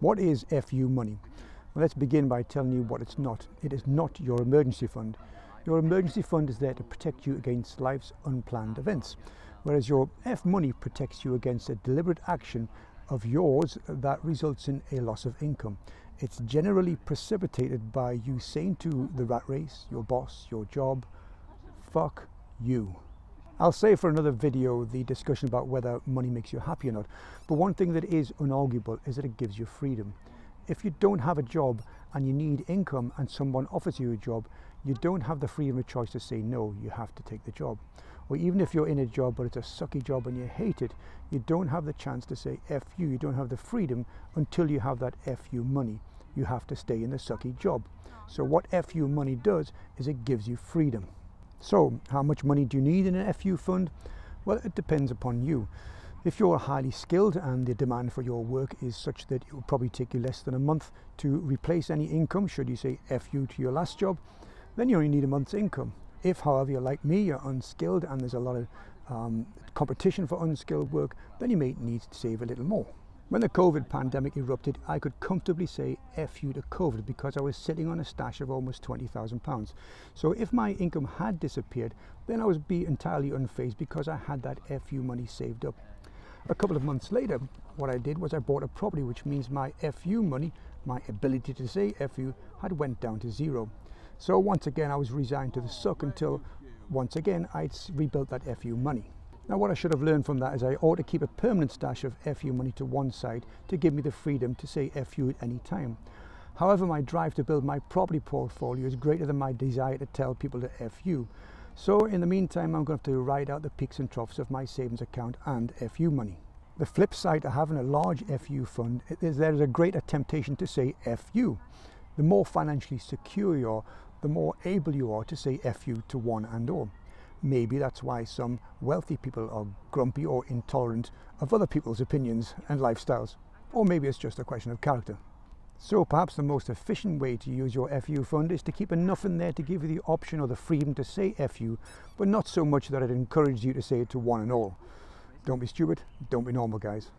What is FU money? Well, let's begin by telling you what it's not. It is not your emergency fund. Your emergency fund is there to protect you against life's unplanned events, whereas your F money protects you against a deliberate action of yours that results in a loss of income. It's generally precipitated by you saying to the rat race, your boss, your job, fuck you. I'll save for another video the discussion about whether money makes you happy or not, but one thing that is unarguable is that it gives you freedom. If you don't have a job and you need income and someone offers you a job, you don't have the freedom of choice to say no, you have to take the job. Or even if you're in a job but it's a sucky job and you hate it, you don't have the chance to say F you don't have the freedom until you have that FU money. You have to stay in the sucky job. So what FU money does is it gives you freedom. So how much money do you need in an FU fund? Well, it depends upon you. If you're highly skilled and the demand for your work is such that it will probably take you less than a month to replace any income, should you say FU to your last job, then you only need a month's income. If, however, you're like me, you're unskilled and there's a lot of competition for unskilled work, then you may need to save a little more. When the COVID pandemic erupted, I could comfortably say FU to COVID because I was sitting on a stash of almost £20,000. So if my income had disappeared, then I would be entirely unfazed because I had that FU money saved up. A couple of months later, what I did was I bought a property, which means my FU money, my ability to say FU, had went down to zero. So once again, I was resigned to the suck until once again I'd rebuilt that FU money. Now what I should have learned from that is I ought to keep a permanent stash of FU money to one side to give me the freedom to say FU at any time. However, my drive to build my property portfolio is greater than my desire to tell people to FU. So in the meantime, I'm going to have to ride out the peaks and troughs of my savings account and FU money. The flip side to having a large FU fund is there is a greater temptation to say FU. The more financially secure you are, the more able you are to say FU to one and all. Maybe that's why some wealthy people are grumpy or intolerant of other people's opinions and lifestyles. Or maybe it's just a question of character. So perhaps the most efficient way to use your FU fund is to keep enough in there to give you the option or the freedom to say FU, but not so much that it encourages you to say it to one and all. Don't be stupid, don't be normal, guys.